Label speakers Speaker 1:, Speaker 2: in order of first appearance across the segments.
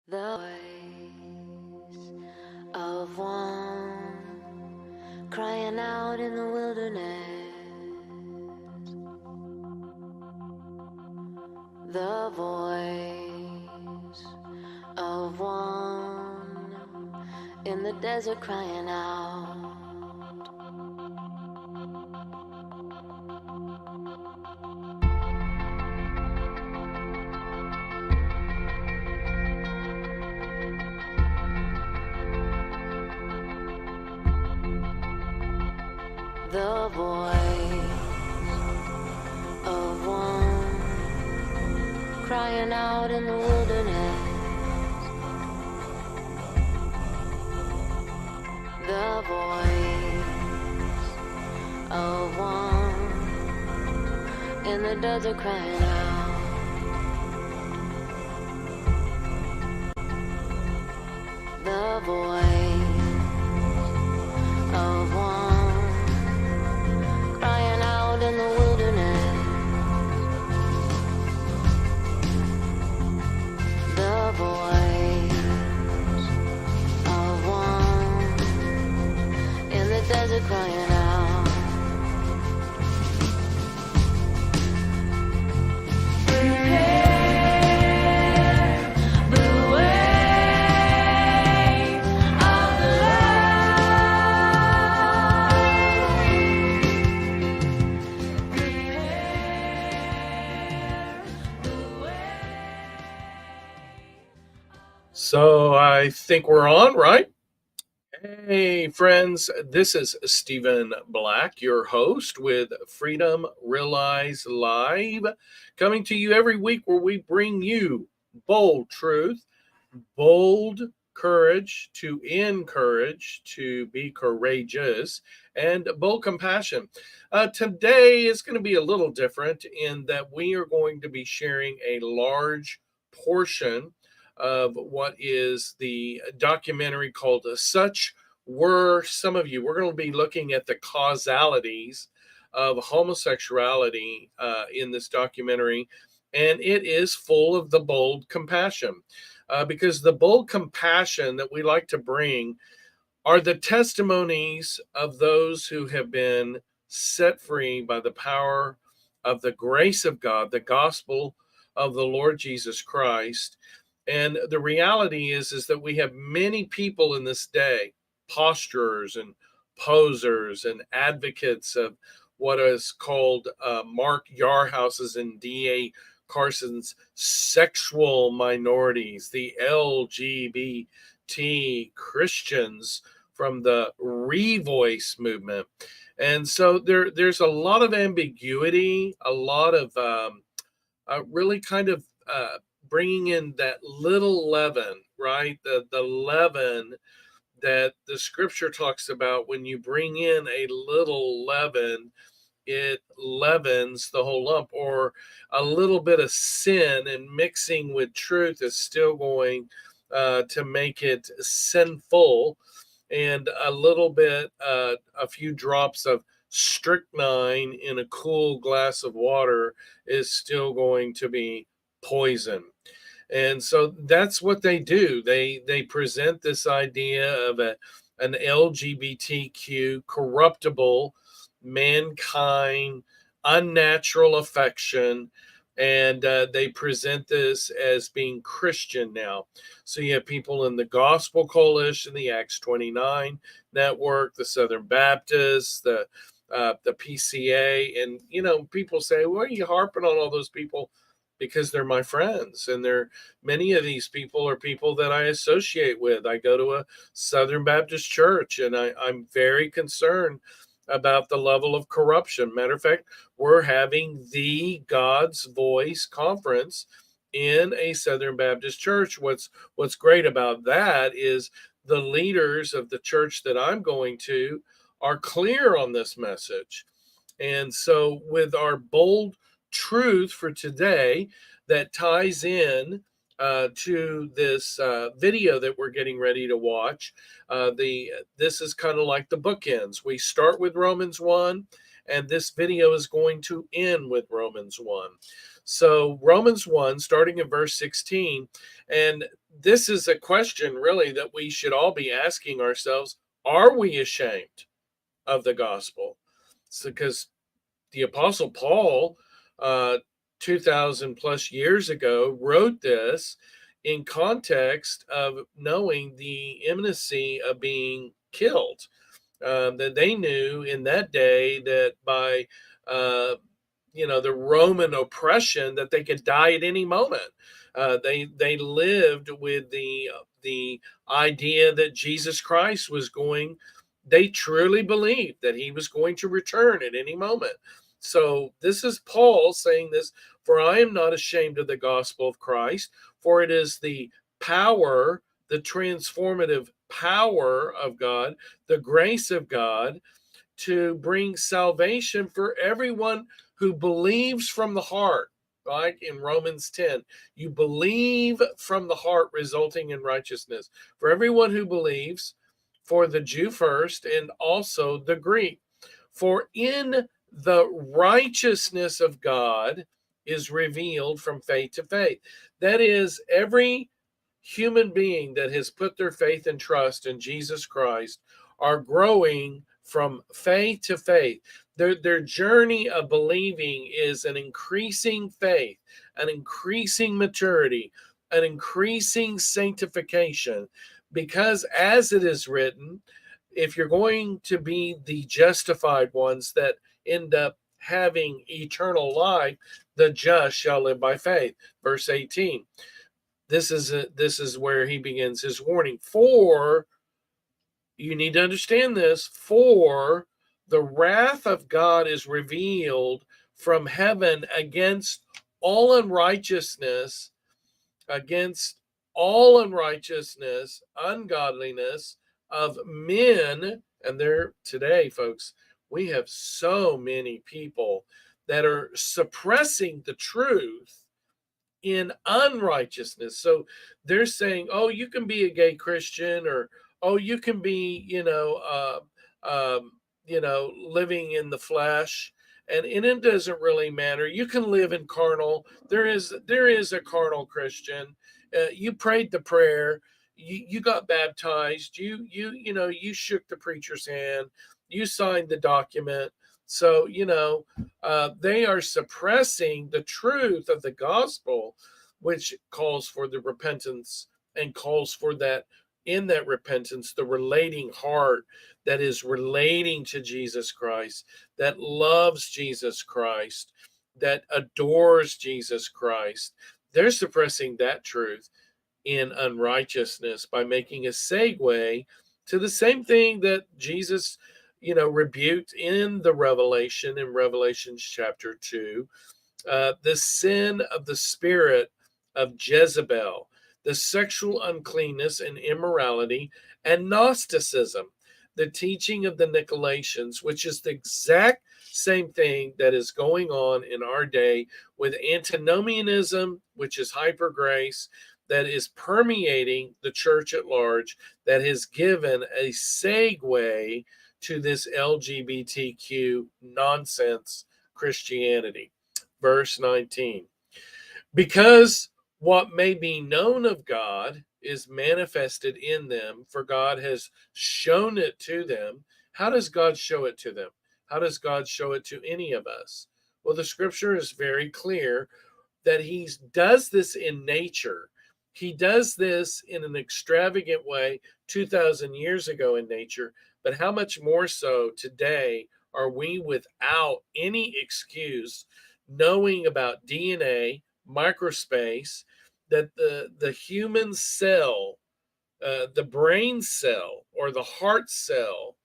Speaker 1: The voice of one crying out in the wilderness. The voice of one in the desert crying out. The voice of one crying out in the wilderness. The voice of one in the desert crying out. The voice of one crying out in the wilderness. The voice of one in the desert crying out. Prepare the way of the Lord. Prepare the way.
Speaker 2: So I think we're on, right? Hey, friends, this is Stephen Black, your host with Freedom Realize Live, coming to you every week where we bring you bold truth, bold courage to encourage, to be courageous, and bold compassion. Today is going to be a little different in that we are going to be sharing a large portion of what is the documentary called Such Were Some of You. We're going to be looking at the causalities of homosexuality in this documentary, and it is full of the bold compassion. Because the bold compassion that we like to bring are the testimonies of those who have been set free by the power of the grace of God, the gospel of the Lord Jesus Christ. And the reality is that we have many people in this day, posturers and posers and advocates of what is called Mark Yarhouse's and D.A. Carson's sexual minorities, the LGBT Christians from the Revoice movement. And so there's a lot of ambiguity, a lot of really kind of bringing in that little leaven, right? The leaven that the scripture talks about. When you bring in a little leaven, it leavens the whole lump, or a little bit of sin and mixing with truth is still going to make it sinful. And a little bit, a few drops of strychnine in a cool glass of water is still going to be poison. And so that's what they do. They present this idea of an LGBTQ corruptible mankind, unnatural affection, and they present this as being Christian now. So you have people in the Gospel Coalition, the Acts 29 network, the Southern Baptists, the PCA, and people say, "Why are you harping on all those people?" Because they're my friends, and many of these people are people that I associate with. I go to a Southern Baptist church, and I'm very concerned about the level of corruption. Matter of fact, we're having the God's Voice conference in a Southern Baptist church. What's great about that is the leaders of the church that I'm going to are clear on this message. And so with our bold truth for today that ties in to this video that we're getting ready to watch. This is kind of like the bookends. We start with Romans 1, and this video is going to end with Romans 1. So Romans 1, starting in verse 16, and this is a question really that we should all be asking ourselves. Are we ashamed of the gospel? Because the Apostle Paul, uh, 2,000 plus years ago, wrote this in context of knowing the imminency of being killed. That they knew in that day that by uh, the Roman oppression that they could die at any moment. They lived with the idea that Jesus Christ was going. They truly believed that he was going to return at any moment. So this is Paul saying this. For I am not ashamed of the gospel of Christ, for it is the power, the transformative power of God, the grace of God to bring salvation for everyone who believes from the heart. Right in Romans 10, you believe from the heart, resulting in righteousness. For everyone who believes, for the Jew first, and also the Greek. For in the righteousness of God is revealed from faith to faith. That is, every human being that has put their faith and trust in Jesus Christ are growing from faith to faith. Their journey of believing is an increasing faith, an increasing maturity, an increasing sanctification. Because as it is written, if you're going to be the justified ones that end up having eternal life, the just shall live by faith. Verse 18. This is where he begins his warning. For you need to understand this, for the wrath of God is revealed from heaven all unrighteousness, against all unrighteousness, ungodliness of men. And there today, folks, we have so many people that are suppressing the truth in unrighteousness. So they're saying, oh, you can be a gay Christian, or oh, you can be, living in the flesh. And it doesn't really matter. You can live in carnal. There is a carnal Christian. You prayed the prayer. You got baptized. You shook the preacher's hand. You signed the document. So they are suppressing the truth of the gospel, which calls for the repentance and calls for that in that repentance, the relating heart that is relating to Jesus Christ, that loves Jesus Christ, that adores Jesus Christ. They're suppressing that truth in unrighteousness by making a segue to the same thing that Jesus, rebuked in Revelation chapter 2, the sin of the spirit of Jezebel, the sexual uncleanness and immorality, and Gnosticism, the teaching of the Nicolaitans, which is the exact same thing that is going on in our day with antinomianism, which is hyper grace, that is permeating the church at large, that has given a segue to this LGBTQ nonsense Christianity. Verse 19. Because what may be known of God is manifested in them, for God has shown it to them. How does God show it to them? How does God show it to any of us? Well, the scripture is very clear that he does this in nature. He does this in an extravagant way 2,000 years ago in nature, but how much more so today are we without any excuse, knowing about DNA, microspace, that the human cell, the brain cell or the heart cell,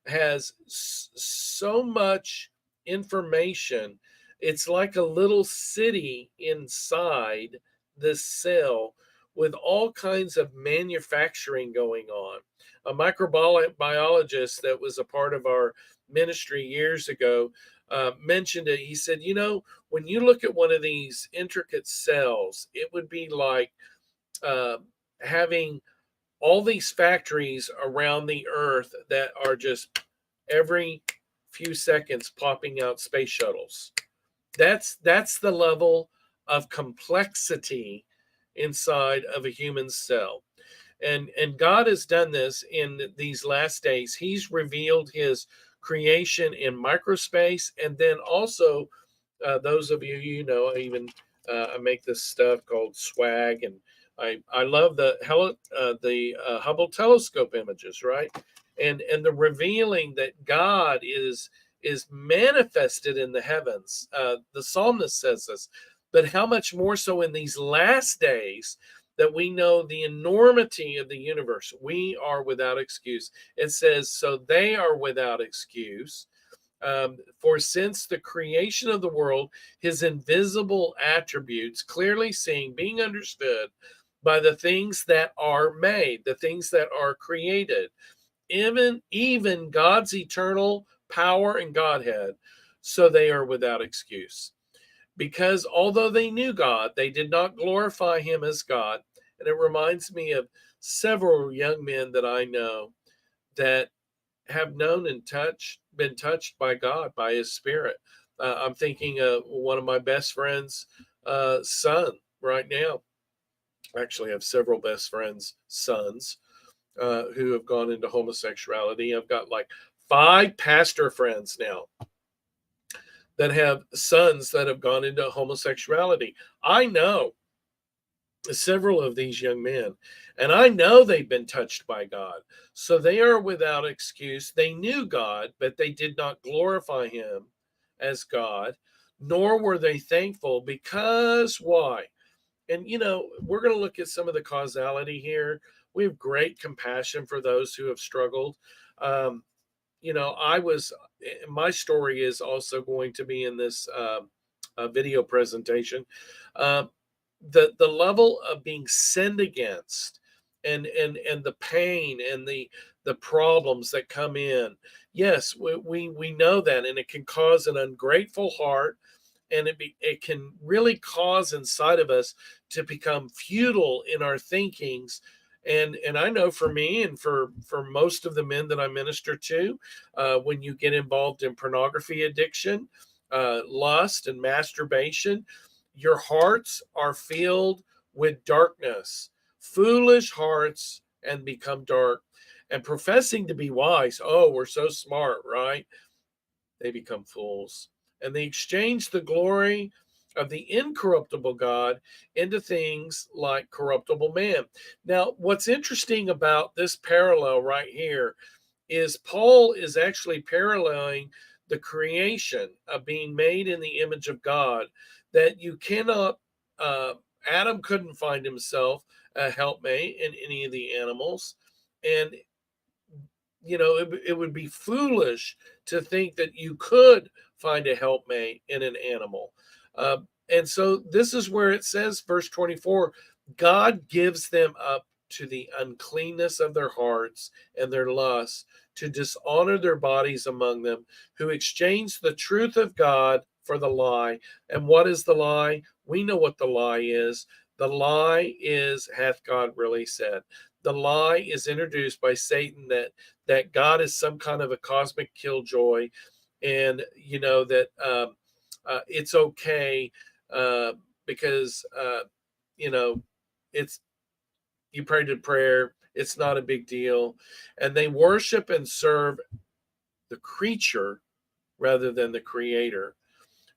Speaker 2: has so much information. It's like a little city inside this cell with all kinds of manufacturing going on. A microbiologist that was a part of our ministry years ago mentioned it. He said, when you look at one of these intricate cells, it would be like uh, having all these factories around the earth that are just every few seconds popping out space shuttles. That's the level of complexity inside of a human cell. And God has done this in these last days. He's revealed his creation in microspace, and then also those of you, I even I make this stuff called swag, and I love the Hubble telescope images, right? And the revealing that God is manifested in the heavens. The psalmist says this, but how much more so in these last days that we know the enormity of the universe. We are without excuse. It says, so they are without excuse. For since the creation of the world, his invisible attributes clearly seen, being understood by the things that are made, the things that are created, even God's eternal power and Godhead, so they are without excuse. Because although they knew God, they did not glorify him as God. And it reminds me of several young men that I know that have known and been touched by God, by his spirit. I'm thinking of one of my best friends' son right now. Actually, I have several best friends' sons who have gone into homosexuality. I've got like 5 pastor friends now that have sons that have gone into homosexuality. I know several of these young men, and I know they've been touched by God. So they are without excuse. They knew God, but they did not glorify him as God, nor were they thankful. Because why? And we're going to look at some of the causality here. We have great compassion for those who have struggled. Um, I was, my story is also going to be in this video presentation. Um, the level of being sinned against, and the pain and the problems that come in. Yes, we know that, and it can cause an ungrateful heart, and it can really cause inside of us to become futile in our thinkings. And I know for me, and for most of the men that I minister to, when you get involved in pornography addiction, lust and masturbation, your hearts are filled with darkness. Foolish hearts and become dark, and professing to be wise, oh, we're so smart, right? They become fools. And they exchange the glory of the incorruptible God into things like corruptible man. Now, what's interesting about this parallel right here is Paul is actually paralleling the creation of being made in the image of God, that you cannot, Adam couldn't find himself a helpmate in any of the animals. And it would be foolish to think that you could find a helpmate in an animal. And so this is where it says, verse 24, God gives them up to the uncleanness of their hearts and their lusts, to dishonor their bodies among them, who exchange the truth of God for the lie. And what is the lie? We know what the lie is. The lie is, hath God really said? The lie is introduced by Satan that God is some kind of a cosmic killjoy, and that it's okay because it's, you prayed a prayer, it's not a big deal, and they worship and serve the creature rather than the creator.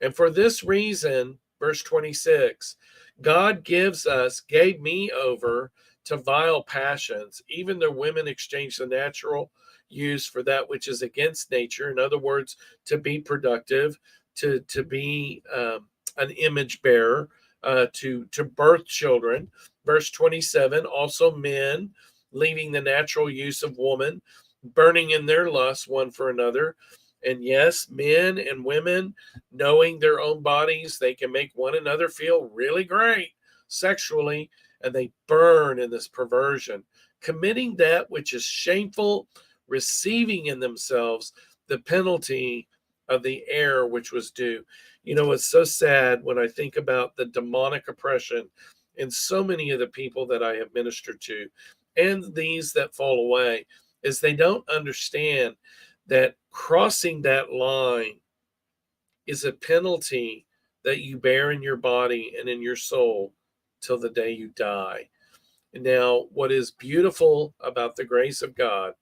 Speaker 2: And for this reason, verse 26, God gave me over to vile passions. Even the women exchange the natural use for that which is against nature. In other words, to be productive, to be an image bearer, to birth children. Verse 27, also men, leaving the natural use of woman, burning in their lust one for another. And yes, men and women, knowing their own bodies, they can make one another feel really great sexually, and they burn in this perversion, committing that which is shameful, receiving in themselves the penalty of the error which was due. It's so sad when I think about the demonic oppression in so many of the people that I have ministered to, and these that fall away, is they don't understand that crossing that line is a penalty that you bear in your body and in your soul. till the day you die. Now, what is beautiful about the grace of God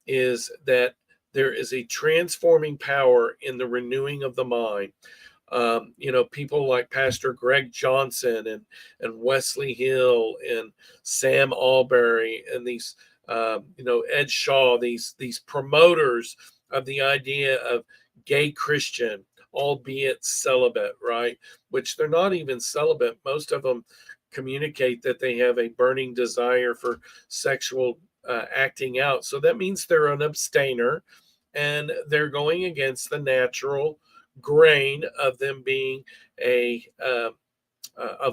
Speaker 2: is that there is a transforming power in the renewing of the mind. People like Pastor Greg Johnson and Wesley Hill and Sam Albury and these, Ed Shaw, these promoters of the idea of gay Christian, albeit celibate, right? Which they're not even celibate. Most of them communicate that they have a burning desire for sexual acting out. So that means they're an abstainer and they're going against the natural grain of them being a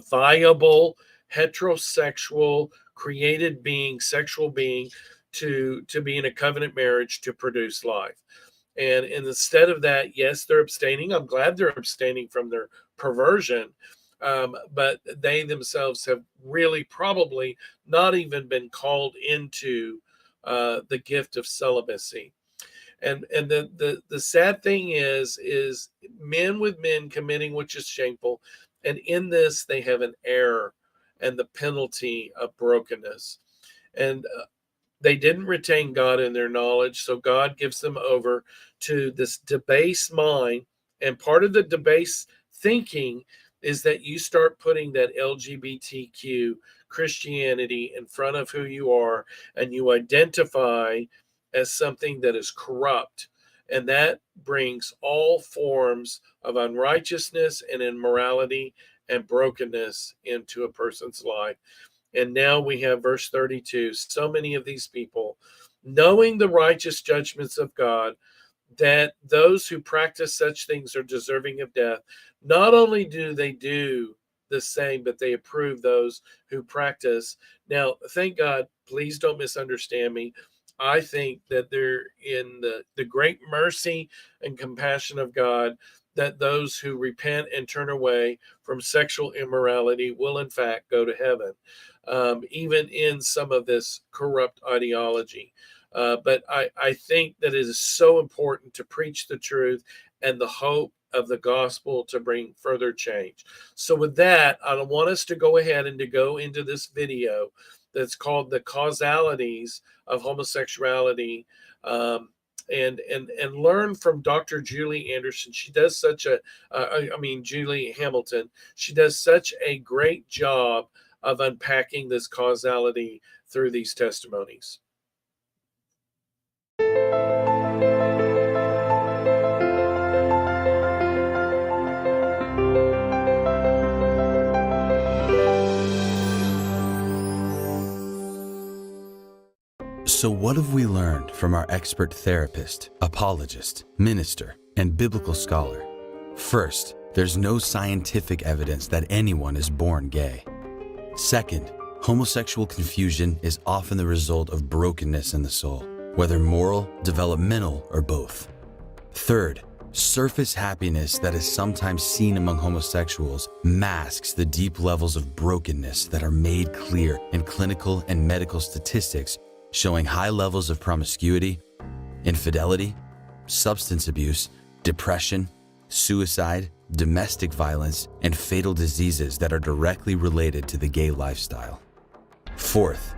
Speaker 2: viable heterosexual created being, sexual being, to be in a covenant marriage to produce life. And instead of that, yes, they're abstaining. I'm glad they're abstaining from their perversion, but they themselves have really probably not even been called into the gift of celibacy. And the sad thing is men with men committing, which is shameful, and in this they have an error and the penalty of brokenness. And they didn't retain God in their knowledge, so God gives them over to this debased mind. And part of the debased thinking is that you start putting that LGBTQ Christianity in front of who you are, and you identify as something that is corrupt. And that brings all forms of unrighteousness and immorality and brokenness into a person's life. And now we have verse 32. So many of these people, knowing the righteous judgments of God, that those who practice such things are deserving of death, not only do they do the same, but they approve those who practice. Now, thank God, please don't misunderstand me. I think that they're in the great mercy and compassion of God, that those who repent and turn away from sexual immorality will in fact go to heaven, even in some of this corrupt ideology. But I think that it is so important to preach the truth and the hope of the gospel to bring further change. So with that, I want us to go ahead and to go into this video that's called The Causalities of Homosexuality, and learn from Dr. Julie Anderson. She does such Julie Hamilton. She does such a great job of unpacking this causality through these testimonies.
Speaker 3: So what have we learned from our expert therapist, apologist, minister, and biblical scholar? First, there's no scientific evidence that anyone is born gay. Second, homosexual confusion is often the result of brokenness in the soul, whether moral, developmental, or both. Third, surface happiness that is sometimes seen among homosexuals masks the deep levels of brokenness that are made clear in clinical and medical statistics, showing high levels of promiscuity, infidelity, substance abuse, depression, suicide, domestic violence, and fatal diseases that are directly related to the gay lifestyle. Fourth,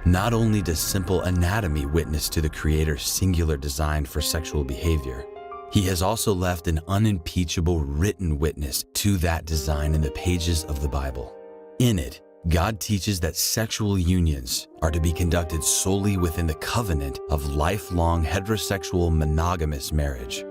Speaker 3: not only does simple anatomy witness to the Creator's singular design for sexual behavior, He has also left an unimpeachable written witness to that design in the pages of the Bible. In it, God teaches that sexual unions are to be conducted solely within the covenant of lifelong heterosexual monogamous marriage.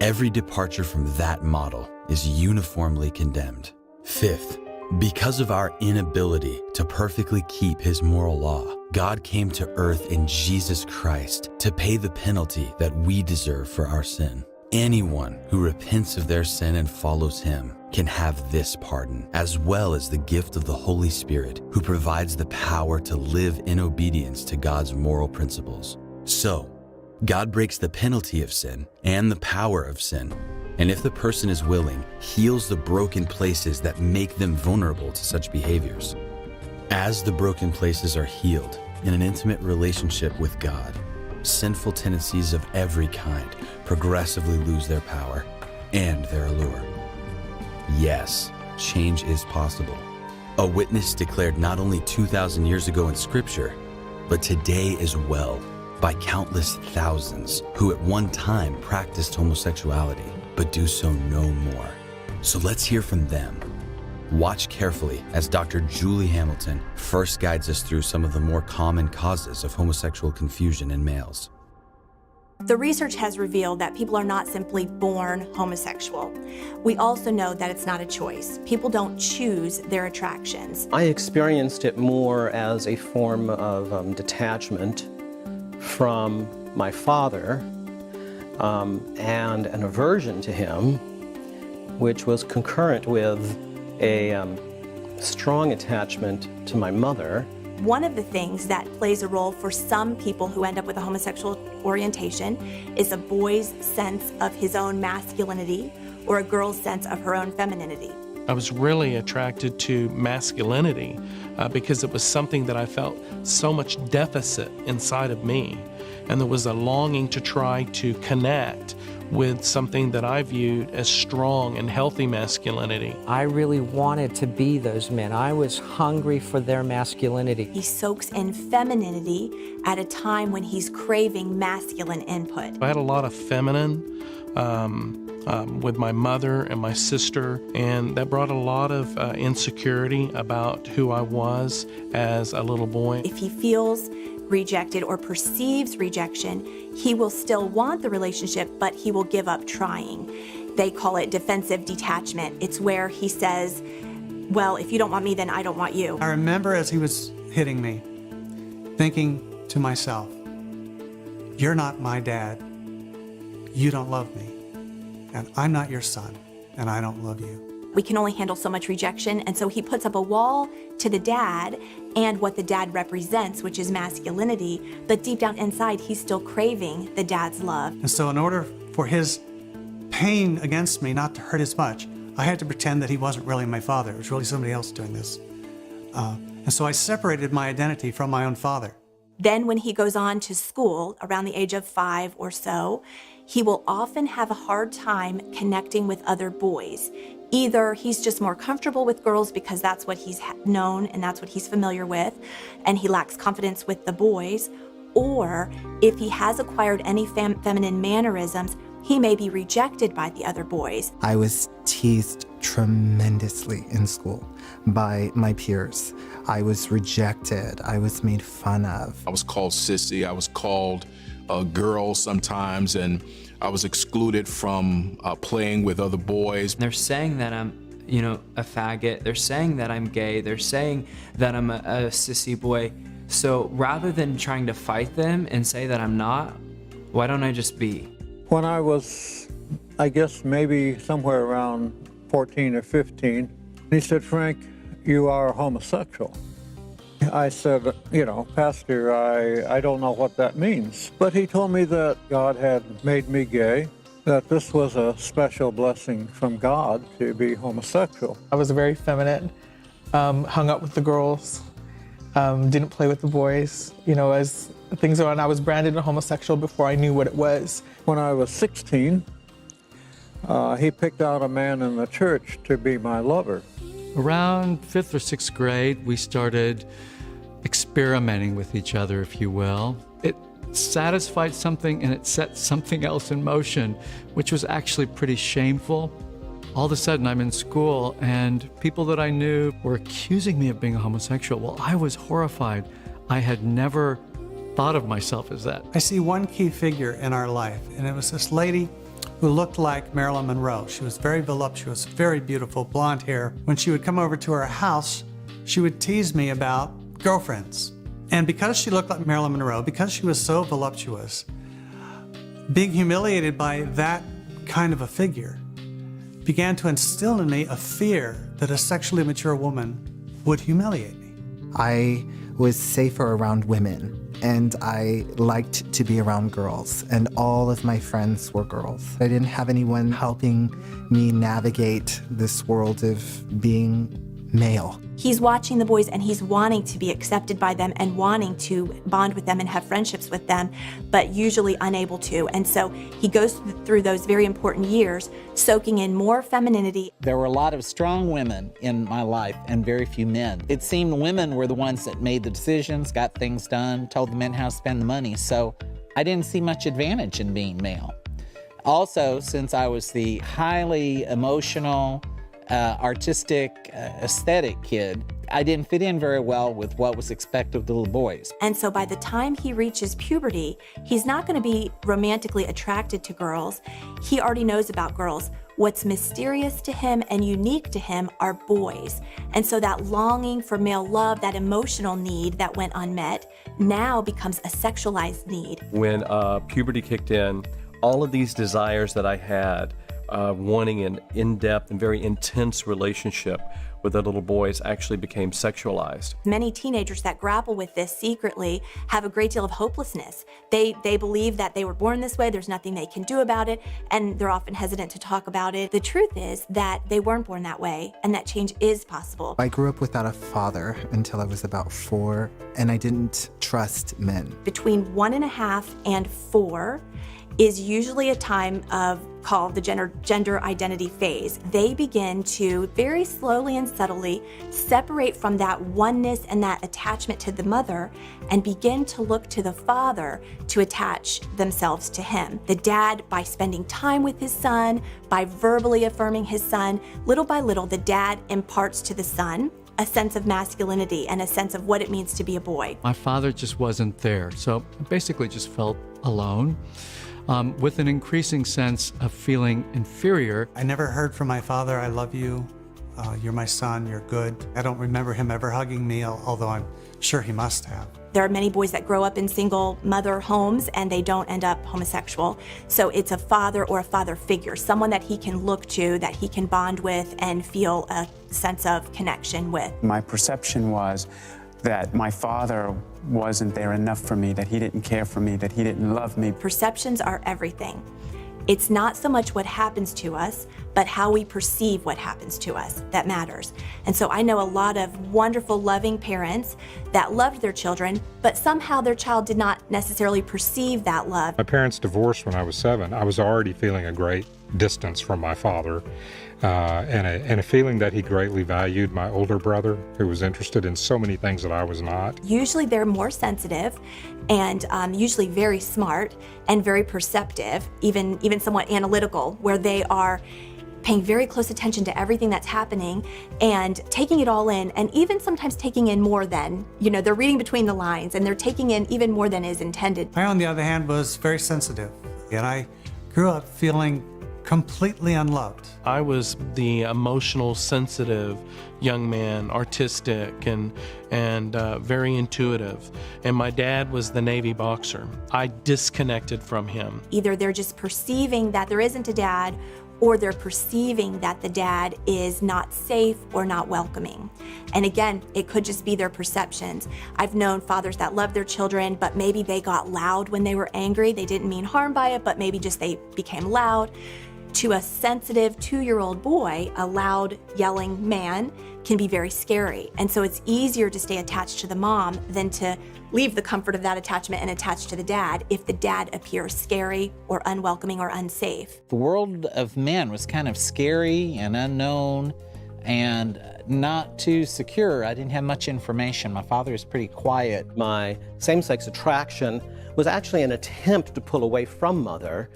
Speaker 3: Every departure from that model is uniformly condemned. Fifth, because of our inability to perfectly keep His moral law, God came to earth in Jesus Christ to pay the penalty that we deserve for our sin. Anyone who repents of their sin and follows Him can have this pardon, as well as the gift of the Holy Spirit, who provides the power to live in obedience to God's moral principles. So, God breaks the penalty of sin and the power of sin, and if the person is willing, heals the broken places that make them vulnerable to such behaviors. As the broken places are healed in an intimate relationship with God, sinful tendencies of every kind progressively lose their power and their allure. Yes, change is possible. A witness declared not only 2,000 years ago in Scripture, but today as well by countless thousands who at one time practiced homosexuality, but do so no more. So let's hear from them. Watch carefully as Dr. Julie Hamilton first guides us through some of the more common causes of homosexual confusion in males.
Speaker 4: The research has revealed that people are not simply born homosexual. We also know that it's not a choice. People don't choose their attractions.
Speaker 5: I experienced it more as a form of detachment from my father and an aversion to him, which was concurrent with a strong attachment to my mother.
Speaker 4: One of the things that plays a role for some people who end up with a homosexual orientation is a boy's sense of his own masculinity or a girl's sense of her own femininity.
Speaker 2: I was really attracted to masculinity because it was something that I felt so much deficit inside of me. And there was a longing to try to connect with something that I viewed as strong and healthy masculinity.
Speaker 6: I really wanted to be those men. I was hungry for their masculinity.
Speaker 4: He soaks in femininity at a time when he's craving masculine input.
Speaker 2: I had a lot of feminine with my mother and my sister, and that brought a lot of insecurity about who I was as a little boy.
Speaker 4: If he feels rejected or perceives rejection, he will still want the relationship, but he will give up trying. They call it defensive detachment. It's where he says, well, if you don't want me, then I don't want you.
Speaker 7: I remember as he was hitting me, thinking to myself, you're not my dad. You don't love me. And I'm not your son, and I don't love you.
Speaker 4: We can only handle so much rejection, and so he puts up a wall to the dad and what the dad represents, which is masculinity, but deep down inside, he's still craving the dad's love.
Speaker 7: And so in order for his pain against me not to hurt as much, I had to pretend that he wasn't really my father. It was really somebody else doing this. And so I separated my identity from my own father.
Speaker 4: Then when he goes on to school, around the age of 5 or so, he will often have a hard time connecting with other boys. Either he's just more comfortable with girls because that's what he's known and that's what he's familiar with, and he lacks confidence with the boys, or if he has acquired any feminine mannerisms, he may be rejected by the other boys.
Speaker 8: I was teased tremendously in school by my peers. I was rejected. I was made fun of.
Speaker 9: I was called sissy. I was called a girl sometimes, and I was excluded from playing with other boys.
Speaker 10: They're saying that I'm, a faggot. They're saying that I'm gay. They're saying that I'm a sissy boy. So rather than trying to fight them and say that I'm not, why don't I just be?
Speaker 11: When I was, I guess maybe somewhere around 14 or 15, he said, Frank, you are homosexual. I said, Pastor, I don't know what that means. But he told me that God had made me gay, that this was a special blessing from God to be homosexual.
Speaker 12: I was very feminine, hung up with the girls, didn't play with the boys. As things are on, I was branded a homosexual before I knew what it was.
Speaker 11: When I was 16, he picked out a man in the church to be my lover.
Speaker 13: Around 5th or 6th grade, we started experimenting with each other, if you will. It satisfied something and it set something else in motion, which was actually pretty shameful. All of a sudden, I'm in school and people that I knew were accusing me of being a homosexual. Well, I was horrified. I had never thought of myself as that.
Speaker 7: I see one key figure in our life, and it was this lady who looked like Marilyn Monroe. She was very voluptuous, very beautiful, blonde hair. When she would come over to our house, she would tease me about girlfriends. And because she looked like Marilyn Monroe, because she was so voluptuous, being humiliated by that kind of a figure began to instill in me a fear that a sexually mature woman would humiliate me.
Speaker 8: I was safer around women, and I liked to be around girls, and all of my friends were girls. I didn't have anyone helping me navigate this world of being male.
Speaker 4: He's watching the boys and he's wanting to be accepted by them and wanting to bond with them and have friendships with them, but usually unable to. And so he goes through those very important years, soaking in more femininity.
Speaker 14: There were a lot of strong women in my life and very few men. It seemed women were the ones that made the decisions, got things done, told the men how to spend the money. So I didn't see much advantage in being male. Also, since I was the highly emotional, artistic, aesthetic kid, I didn't fit in very well with what was expected of the little boys.
Speaker 4: And so by the time he reaches puberty, he's not going to be romantically attracted to girls. He already knows about girls. What's mysterious to him and unique to him are boys. And so that longing for male love, that emotional need that went unmet, now becomes a sexualized need.
Speaker 15: When puberty kicked in, all of these desires that I had, wanting an in-depth and very intense relationship with the little boys, actually became sexualized.
Speaker 4: Many teenagers that grapple with this secretly have a great deal of hopelessness. They believe that they were born this way, there's nothing they can do about it, and they're often hesitant to talk about it. The truth is that they weren't born that way, and that change is possible.
Speaker 8: I grew up without a father until I was about 4, and I didn't trust men.
Speaker 4: Between 1.5 and 4 is usually a time of called the gender identity phase. They begin to very slowly and subtly separate from that oneness and that attachment to the mother and begin to look to the father to attach themselves to him. The dad, by spending time with his son, by verbally affirming his son, little by little, the dad imparts to the son a sense of masculinity and a sense of what it means to be a boy.
Speaker 13: My father just wasn't there, so I basically just felt alone. With an increasing sense of feeling inferior.
Speaker 7: I never heard from my father, I love you, you're my son, you're good. I don't remember him ever hugging me, although I'm sure he must have.
Speaker 4: There are many boys that grow up in single mother homes and they don't end up homosexual. So it's a father or a father figure, someone that he can look to, that he can bond with and feel a sense of connection with.
Speaker 16: My perception was that my father wasn't there enough for me, that he didn't care for me, that he didn't love me.
Speaker 4: Perceptions are everything. It's not so much what happens to us, but how we perceive what happens to us that matters. And so I know a lot of wonderful, loving parents that loved their children, but somehow their child did not necessarily perceive that love.
Speaker 17: My parents divorced when I was 7. I was already feeling a great distance from my father. And a feeling that he greatly valued my older brother, who was interested in so many things that I was not.
Speaker 4: Usually they're more sensitive and usually very smart and very perceptive, even somewhat analytical, where they are paying very close attention to everything that's happening and taking it all in, and even sometimes taking in more than, they're reading between the lines and they're taking in even more than is intended.
Speaker 7: I, on the other hand, was very sensitive, and I grew up feeling completely unloved.
Speaker 2: I was the emotional, sensitive young man, artistic and very intuitive. And my dad was the Navy boxer. I disconnected from him.
Speaker 4: Either they're just perceiving that there isn't a dad, or they're perceiving that the dad is not safe or not welcoming. And again, it could just be their perceptions. I've known fathers that love their children, but maybe they got loud when they were angry. They didn't mean harm by it, but maybe just they became loud. To a sensitive 2-year-old boy, a loud, yelling man can be very scary. And so it's easier to stay attached to the mom than to leave the comfort of that attachment and attach to the dad if the dad appears scary or unwelcoming or unsafe.
Speaker 14: The world of men was kind of scary and unknown and not too secure. I didn't have much information. My father was pretty quiet.
Speaker 5: My same-sex attraction was actually an attempt to pull away from mother,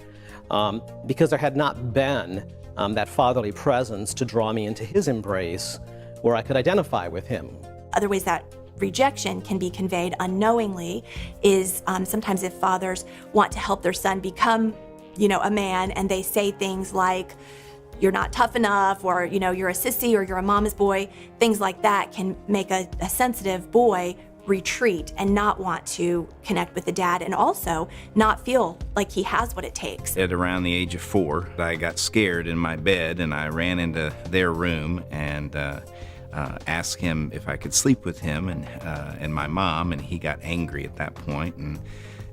Speaker 5: because there had not been that fatherly presence to draw me into his embrace where I could identify with him.
Speaker 4: Other ways that rejection can be conveyed unknowingly is sometimes if fathers want to help their son become, a man, and they say things like, you're not tough enough, or, you're a sissy, or you're a mama's boy, things like that can make a sensitive boy retreat and not want to connect with the dad, and also not feel like he has what it takes.
Speaker 18: At around the age of 4, I got scared in my bed and I ran into their room and asked him if I could sleep with him and my mom, and he got angry at that point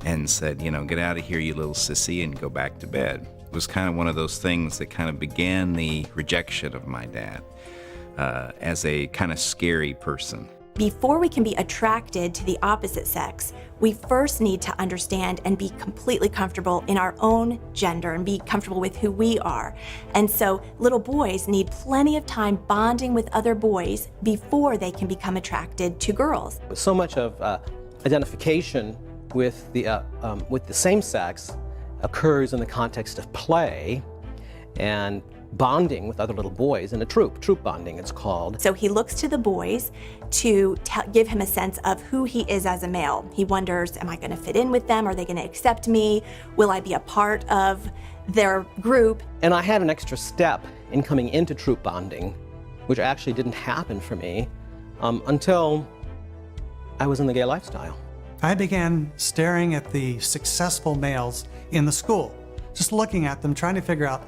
Speaker 18: and said, get out of here, you little sissy, and go back to bed. It was kind of one of those things that kind of began the rejection of my dad. as a kind of scary person.
Speaker 4: Before we can be attracted to the opposite sex, we first need to understand and be completely comfortable in our own gender and be comfortable with who we are. And so little boys need plenty of time bonding with other boys before they can become attracted to girls.
Speaker 5: So much of identification with the same sex occurs in the context of play and bonding with other little boys in a troop bonding it's called.
Speaker 4: So he looks to the boys to give him a sense of who he is as a male. He wonders, am I going to fit in with them? Are they going to accept me? Will I be a part of their group?
Speaker 5: And I had an extra step in coming into troop bonding, which actually didn't happen for me until I was in the gay lifestyle.
Speaker 7: I began staring at the successful males in the school, just looking at them, trying to figure out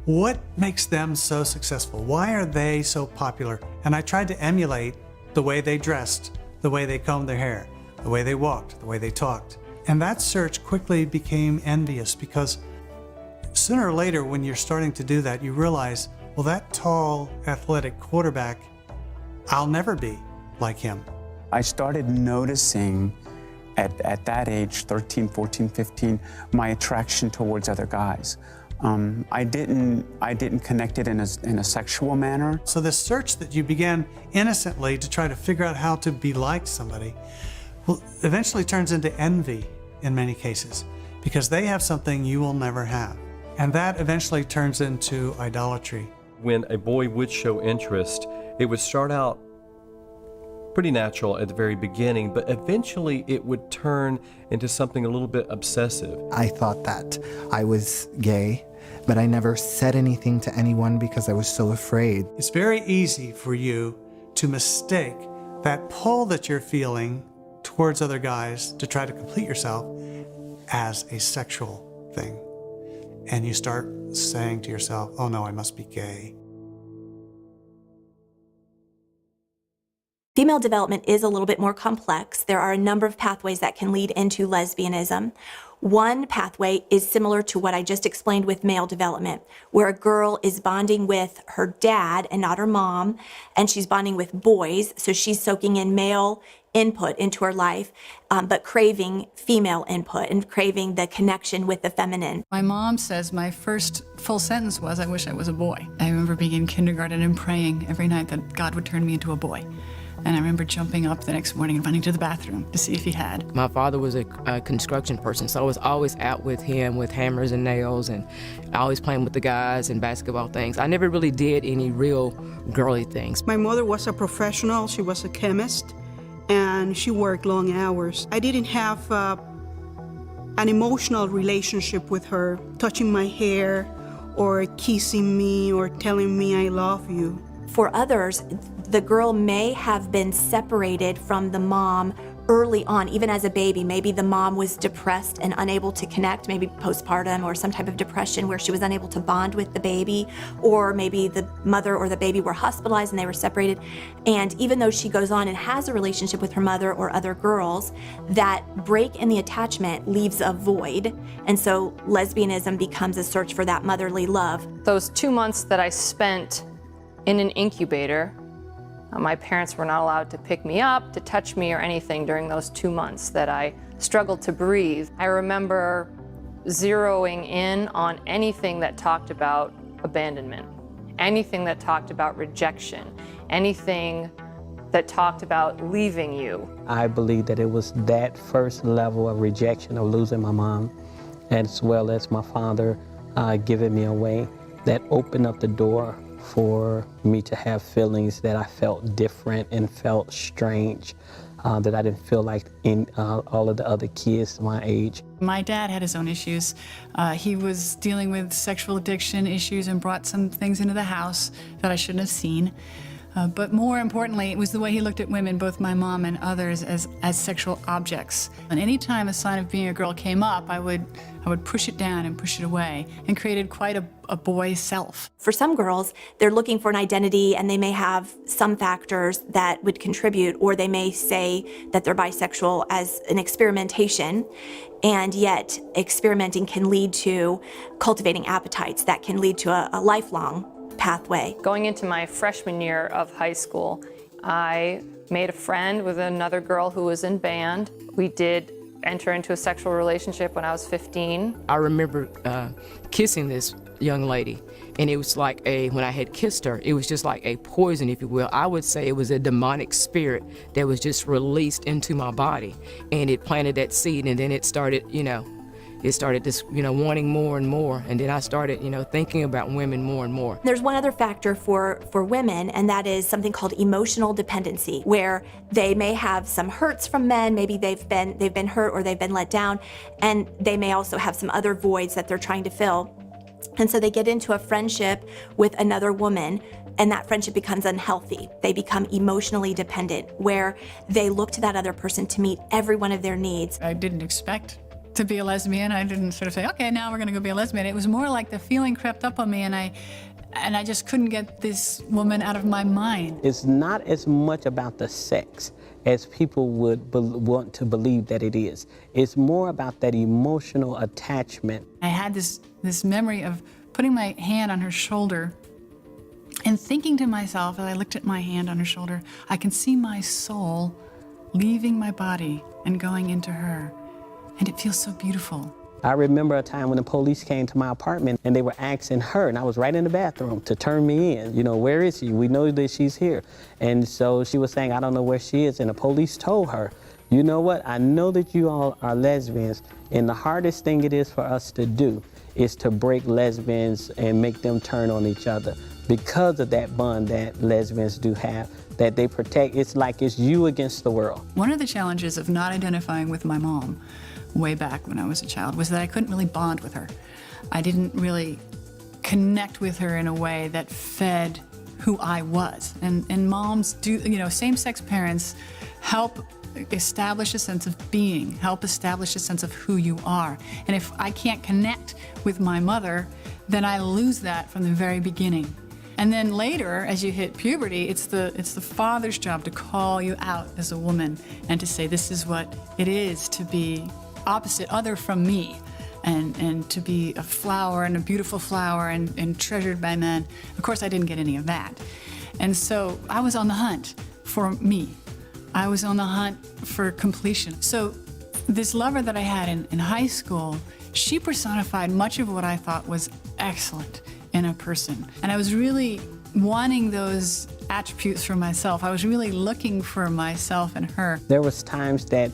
Speaker 7: what makes them so successful? Why are they so popular? And I tried to emulate the way they dressed, the way they combed their hair, the way they walked, the way they talked. And that search quickly became envious because sooner or later when you're starting to do that, you realize, well, that tall, athletic quarterback, I'll never be like him.
Speaker 16: I started noticing at that age, 13, 14, 15, my attraction towards other guys. I didn't connect it in a sexual manner.
Speaker 7: So this search that you began innocently to try to figure out how to be like somebody, well, eventually turns into envy in many cases because they have something you will never have. And that eventually turns into idolatry.
Speaker 15: When a boy would show interest, it would start out pretty natural at the very beginning, but eventually it would turn into something a little bit obsessive.
Speaker 8: I thought that I was gay, but I never said anything to anyone because I was so afraid.
Speaker 7: It's very easy for you to mistake that pull that you're feeling towards other guys to try to complete yourself as a sexual thing. And you start saying to yourself, oh no, I must be gay.
Speaker 4: Female development is a little bit more complex. There are a number of pathways that can lead into lesbianism. One pathway is similar to what I just explained with male development, where a girl is bonding with her dad and not her mom, and she's bonding with boys, so she's soaking in male input into her life, but craving female input and craving the connection with the feminine.
Speaker 19: My mom says my first full sentence was, I wish I was a boy. I remember being in kindergarten and praying every night that God would turn me into a boy. And I remember jumping up the next morning and running to the bathroom to see if he had.
Speaker 20: My father was a construction person, so I was always out with him with hammers and nails and always playing with the guys and basketball things. I never really did any real girly things.
Speaker 21: My mother was a professional. She was a chemist, and she worked long hours. I didn't have an emotional relationship with her, touching my hair or kissing me or telling me I love you.
Speaker 4: For others, the girl may have been separated from the mom early on, even as a baby. Maybe the mom was depressed and unable to connect, maybe postpartum or some type of depression where she was unable to bond with the baby, or maybe the mother or the baby were hospitalized and they were separated. And even though she goes on and has a relationship with her mother or other girls, that break in the attachment leaves a void. And so lesbianism becomes a search for that motherly love.
Speaker 22: Those 2 months that I spent in an incubator, my parents were not allowed to pick me up, to touch me or anything during those 2 months that I struggled to breathe. I remember zeroing in on anything that talked about abandonment, anything that talked about rejection, anything that talked about leaving you.
Speaker 23: I believe that it was that first level of rejection of losing my mom, as well as my father giving me away, that opened up the door for me to have feelings that I felt different and felt strange, that I didn't feel like in all of the other kids my age.
Speaker 19: My dad had his own issues. He was dealing with sexual addiction issues and brought some things into the house that I shouldn't have seen. But more importantly, it was the way he looked at women, both my mom and others, as sexual objects. And any time a sign of being a girl came up, I would push it down and push it away, and created quite a boy self.
Speaker 4: For some girls, they're looking for an identity and they may have some factors that would contribute, or they may say that they're bisexual as an experimentation, and yet experimenting can lead to cultivating appetites that can lead to a lifelong pathway.
Speaker 22: Going into my freshman year of high school, I made a friend with another girl who was in band. We did enter into a sexual relationship when I was 15.
Speaker 20: I remember kissing this young lady, and it was like when I had kissed her, it was just like a poison, if you will. I would say it was a demonic spirit that was just released into my body, and it planted that seed, and then it started, wanting more and more, and then I started, thinking about women more and more.
Speaker 4: There's one other factor for women, and that is something called emotional dependency, where they may have some hurts from men, maybe they've been hurt or they've been let down, and they may also have some other voids that they're trying to fill. And so they get into a friendship with another woman, and that friendship becomes unhealthy. They become emotionally dependent, where they look to that other person to meet every one of their needs.
Speaker 19: I didn't expect to be a lesbian. I didn't sort of say, okay, now we're going to go be a lesbian. It was more like the feeling crept up on me, and I just couldn't get this woman out of my mind.
Speaker 23: It's not as much about the sex as people would want to believe that it is. It's more about that emotional attachment.
Speaker 19: I had this memory of putting my hand on her shoulder and thinking to myself, as I looked at my hand on her shoulder, I can see my soul leaving my body and going into her. And it feels so beautiful.
Speaker 23: I remember a time when the police came to my apartment and they were asking her, and I was right in the bathroom, to turn me in. Where is she? We know that she's here. And so she was saying, I don't know where she is. And the police told her, you know what? I know that you all are lesbians, and the hardest thing it is for us to do is to break lesbians and make them turn on each other because of that bond that lesbians do have, that they protect. It's like it's you against the world.
Speaker 19: One of the challenges of not identifying with my mom way back when I was a child was that I couldn't really bond with her. I didn't really connect with her in a way that fed who I was. And moms do, same-sex parents help establish a sense of being, help establish a sense of who you are. And if I can't connect with my mother, then I lose that from the very beginning. And then later, as you hit puberty, it's the father's job to call you out as a woman and to say, this is what it is to be opposite, other from me, and to be a flower, and a beautiful flower, and treasured by men. Of course, I didn't get any of that. And so I was on the hunt for me. I was on the hunt for completion. So this lover that I had in high school, she personified much of what I thought was excellent in a person. And I was really wanting those attributes for myself. I was really looking for myself in her.
Speaker 23: There was times that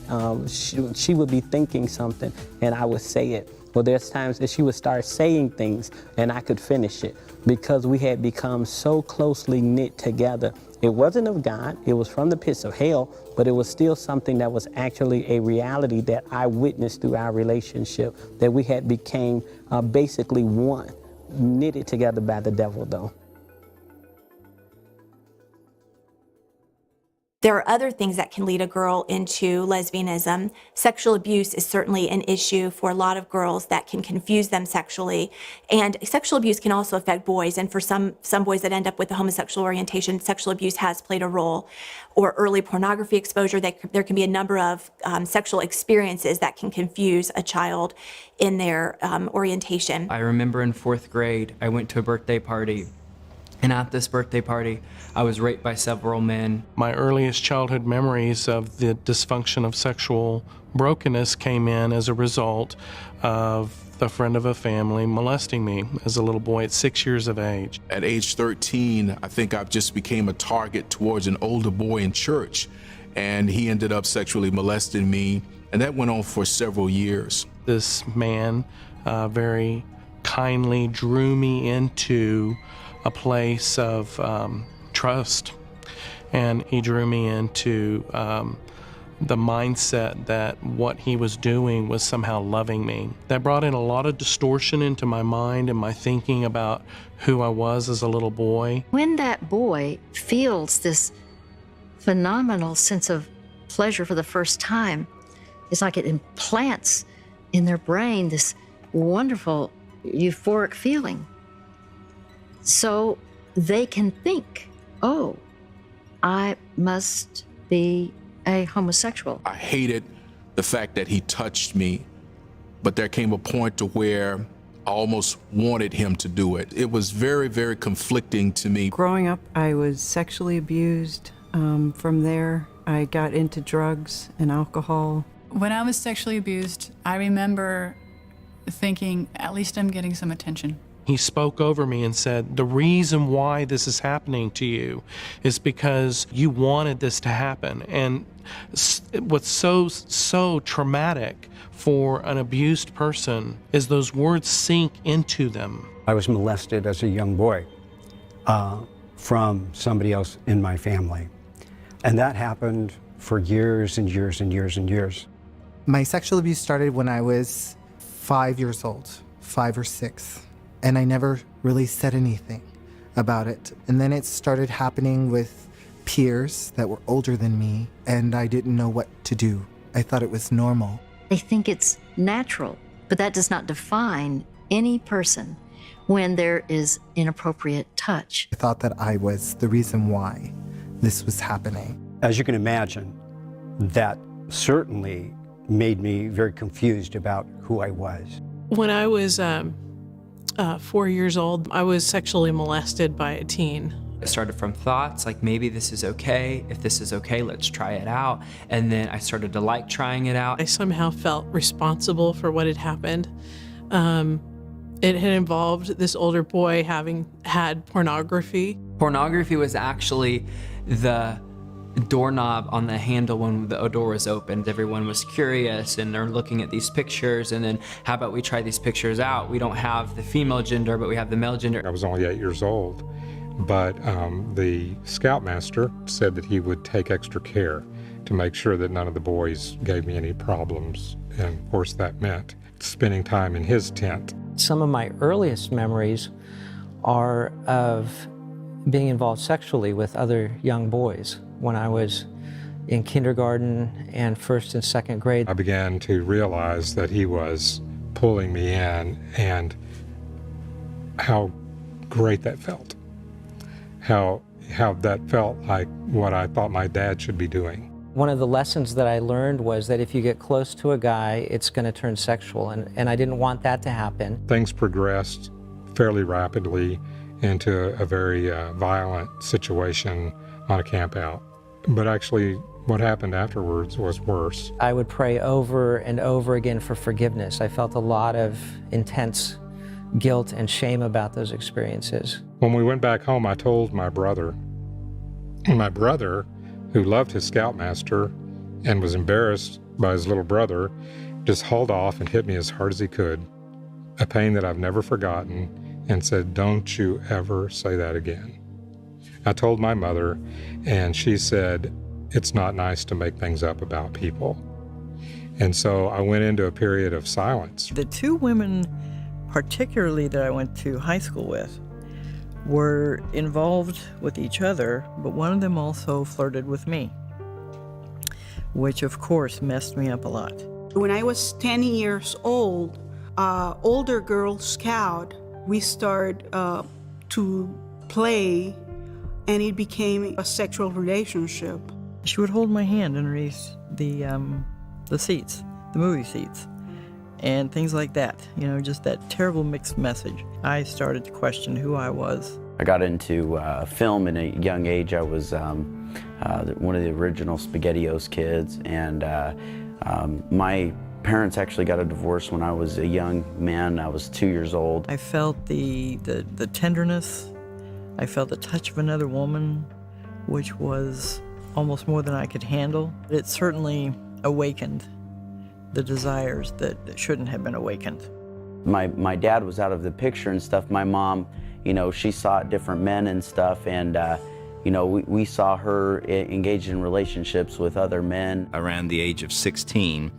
Speaker 23: she would be thinking something and I would say it. Well, there's times that she would start saying things and I could finish it because we had become so closely knit together. It wasn't of God, it was from the pits of hell, but it was still something that was actually a reality that I witnessed through our relationship, that we had became basically one, knitted together by the devil though.
Speaker 4: There are other things that can lead a girl into lesbianism. Sexual abuse is certainly an issue for a lot of girls that can confuse them sexually. And sexual abuse can also affect boys. And for some boys that end up with a homosexual orientation, sexual abuse has played a role. Or early pornography exposure, there can be a number of sexual experiences that can confuse a child in their orientation.
Speaker 10: I remember in 4th grade, I went to a birthday party. And at this birthday party, I was raped by several men.
Speaker 2: My earliest childhood memories of the dysfunction of sexual brokenness came in as a result of the friend of a family molesting me as a little boy at 6 years of age.
Speaker 9: At age 13, I think I just became a target towards an older boy in church, and he ended up sexually molesting me, and that went on for several years.
Speaker 2: This man very kindly drew me into a place of trust, and he drew me into the mindset that what he was doing was somehow loving me. That brought in a lot of distortion into my mind and my thinking about who I was as a little boy.
Speaker 1: When that boy feels this phenomenal sense of pleasure for the first time, it's like it implants in their brain this wonderful euphoric feeling. So they can think, oh, I must be a homosexual.
Speaker 9: I hated the fact that he touched me, but there came a point to where I almost wanted him to do it. It was very, very conflicting to me.
Speaker 3: Growing up, I was sexually abused. From there, I got into drugs and alcohol.
Speaker 19: When I was sexually abused, I remember thinking, at least I'm getting some attention.
Speaker 2: He spoke over me and said, the reason why this is happening to you is because you wanted this to happen. And what's so traumatic for an abused person is those words sink into them.
Speaker 6: I was molested as a young boy from somebody else in my family. And that happened for years and years and years and years.
Speaker 8: My sexual abuse started when I was 5 years old, 5 or 6. And I never really said anything about it. And then it started happening with peers that were older than me, and I didn't know what to do. I thought it was normal.
Speaker 1: They think it's natural, but that does not define any person when there is inappropriate touch.
Speaker 8: I thought that I was the reason why this was happening.
Speaker 6: As you can imagine, that certainly made me very confused about who I was.
Speaker 12: When I was 4 years old, I was sexually molested by a teen.
Speaker 10: It started from thoughts like, maybe this is okay. If this is okay, let's try it out. And then I started to like trying it out.
Speaker 12: I somehow felt responsible for what had happened. It had involved this older boy having had pornography.
Speaker 10: Pornography was actually the doorknob on the handle when the door was opened. Everyone was curious and they're looking at these pictures, and then how about we try these pictures out? We don't have the female gender, but we have the male gender.
Speaker 17: I was only 8 years old, but the scoutmaster said that he would take extra care to make sure that none of the boys gave me any problems. And of course that meant spending time in his tent.
Speaker 23: Some of my earliest memories are of being involved sexually with other young boys when I was in kindergarten and first and second grade.
Speaker 17: I began to realize that he was pulling me in, and how great that felt. How that felt like what I thought my dad should be doing.
Speaker 23: One of the lessons that I learned was that if you get close to a guy, it's going to turn sexual, and I didn't want that to happen.
Speaker 17: Things progressed fairly rapidly into a very violent situation on a camp out. But actually, what happened afterwards was worse.
Speaker 23: I would pray over and over again for forgiveness. I felt a lot of intense guilt and shame about those experiences.
Speaker 17: When we went back home, I told my brother. And my brother, who loved his scoutmaster and was embarrassed by his little brother, just hauled off and hit me as hard as he could, a pain that I've never forgotten, and said, "Don't you ever say that again." I told my mother, and she said, "It's not nice to make things up about people." And so I went into a period of silence.
Speaker 24: The two women, particularly that I went to high school with, were involved with each other, but one of them also flirted with me, which of course messed me up a lot.
Speaker 21: When I was 10 years old, older Girl Scout, we started to play, and it became a sexual relationship.
Speaker 24: She would hold my hand underneath the seats, the movie seats, and things like that. You know, just that terrible mixed message. I started to question who I was.
Speaker 25: I got into film at a young age. I was one of the original SpaghettiOs kids, and my parents actually got a divorce when I was a young man. I was 2 years old.
Speaker 24: I felt the tenderness. I felt the touch of another woman, which was almost more than I could handle. It certainly awakened the desires that shouldn't have been awakened.
Speaker 25: My dad was out of the picture and stuff. My mom, you know, she saw different men and stuff, and you know, we saw her engaged in relationships with other men.
Speaker 18: Around the age of 16,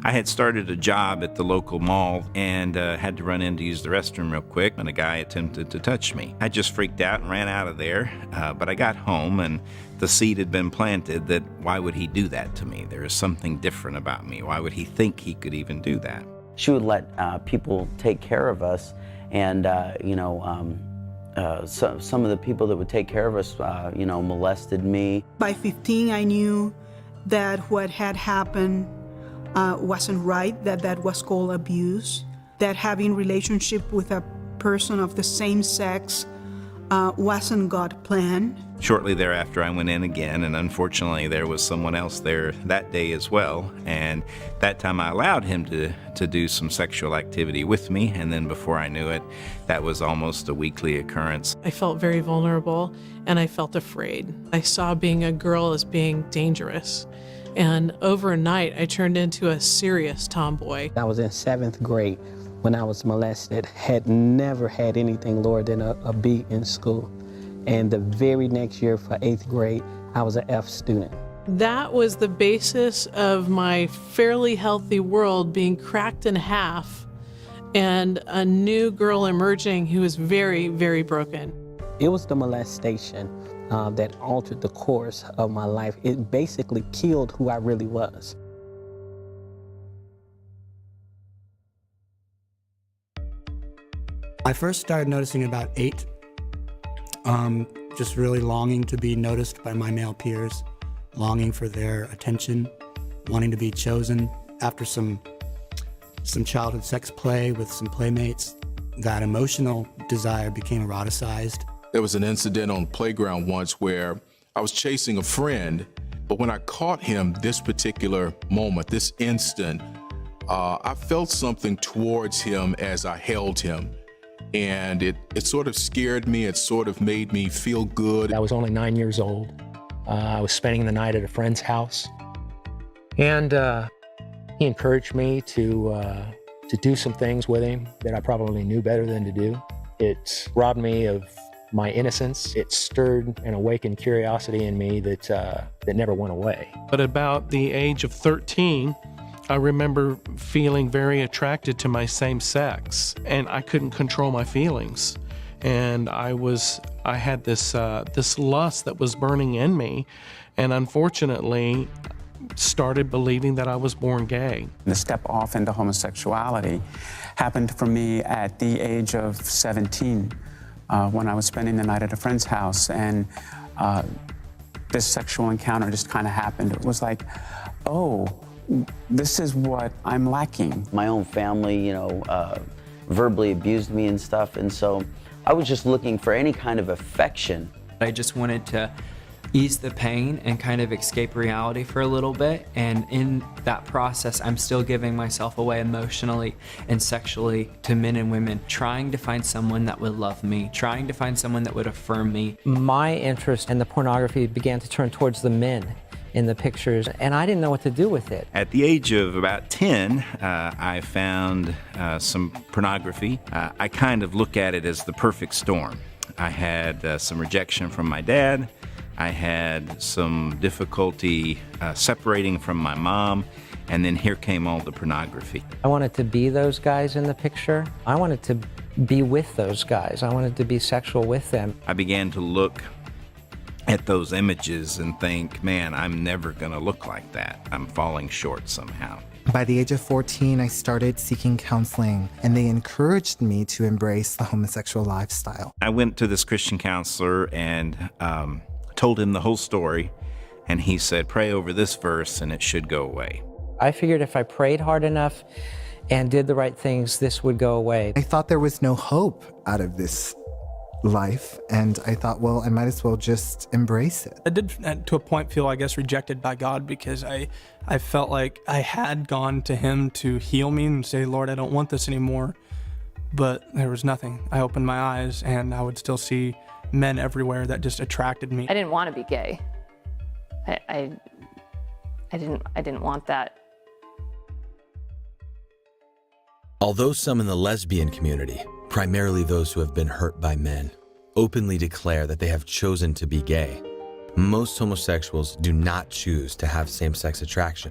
Speaker 18: I had started a job at the local mall and had to run in to use the restroom real quick, and a guy attempted to touch me. I just freaked out and ran out of there, but I got home and the seed had been planted that why would he do that to me? There is something different about me. Why would he think he could even do that?
Speaker 25: She would let people take care of us, and you know, some of the people that would take care of us, you know, molested me.
Speaker 21: By 15, I knew that what had happened wasn't right, that was called abuse. that having relationship with a person of the same sex wasn't God's plan.
Speaker 18: Shortly thereafter, I went in again, and unfortunately, there was someone else there that day as well. And that time, I allowed him to do some sexual activity with me. And then before I knew it, that was almost a weekly occurrence.
Speaker 12: I felt very vulnerable, and I felt afraid. I saw being a girl as being dangerous. And overnight, I turned into a serious tomboy.
Speaker 23: I was in 7th grade when I was molested, had never had anything lower than a B in school. And the very next year for 8th grade, I was an F student.
Speaker 12: That was the basis of my fairly healthy world being cracked in half and a new girl emerging who was very, very broken.
Speaker 23: It was the molestation that altered the course of my life. It basically killed who I really was.
Speaker 5: I first started noticing about 8, just really longing to be noticed by my male peers, longing for their attention, wanting to be chosen. After some childhood sex play with some playmates, that emotional desire became eroticized.
Speaker 9: There was an incident on the playground once where I was chasing a friend, but when I caught him this particular moment, this instant, I felt something towards him as I held him. And it sort of scared me. It sort of made me feel good.
Speaker 11: I was only 9 years old. I was spending the night at a friend's house. And he encouraged me to do some things with him that I probably knew better than to do. It robbed me of my innocence. It stirred and awakened curiosity in me that never went away.
Speaker 2: But about the age of 13, I remember feeling very attracted to my same sex, and I couldn't control my feelings. And I had this lust that was burning in me, and unfortunately started believing that I was born gay.
Speaker 13: The step off into homosexuality happened for me at the age of 17 when I was spending the night at a friend's house, and this sexual encounter just kind of happened. It was like, oh, this is what I'm lacking.
Speaker 25: My own family, verbally abused me and stuff, and so I was just looking for any kind of affection.
Speaker 10: I just wanted to ease the pain and kind of escape reality for a little bit, and in that process, I'm still giving myself away emotionally and sexually to men and women, trying to find someone that would love me, trying to find someone that would affirm me.
Speaker 14: My interest in the pornography began to turn towards the men in the pictures, and I didn't know what to do with it.
Speaker 18: At the age of about 10, I found some pornography. I kind of look at it as the perfect storm. I had some rejection from my dad. I had some difficulty separating from my mom, and then here came all the pornography.
Speaker 14: I wanted to be those guys in the picture. I wanted to be with those guys. I wanted to be sexual with them.
Speaker 18: I began to look at those images and think, man, I'm never gonna look like that. I'm falling short somehow.
Speaker 8: By the age of 14, I started seeking counseling, and they encouraged me to embrace the homosexual lifestyle.
Speaker 18: I went to this Christian counselor and told him the whole story, and he said, pray over this verse and it should go away.
Speaker 14: I figured if I prayed hard enough and did the right things, this would go away.
Speaker 8: I thought there was no hope out of this life, and I thought, well, I might as well just embrace it.
Speaker 16: I did, to a point, feel, I guess, rejected by God, because I felt like I had gone to him to heal me and say, Lord, I don't want this anymore, but there was nothing. I opened my eyes, and I would still see men everywhere that just attracted me.
Speaker 22: I didn't want to be gay. I didn't want that.
Speaker 26: Although some in the lesbian community, primarily those who have been hurt by men, openly declare that they have chosen to be gay, most homosexuals do not choose to have same-sex attraction.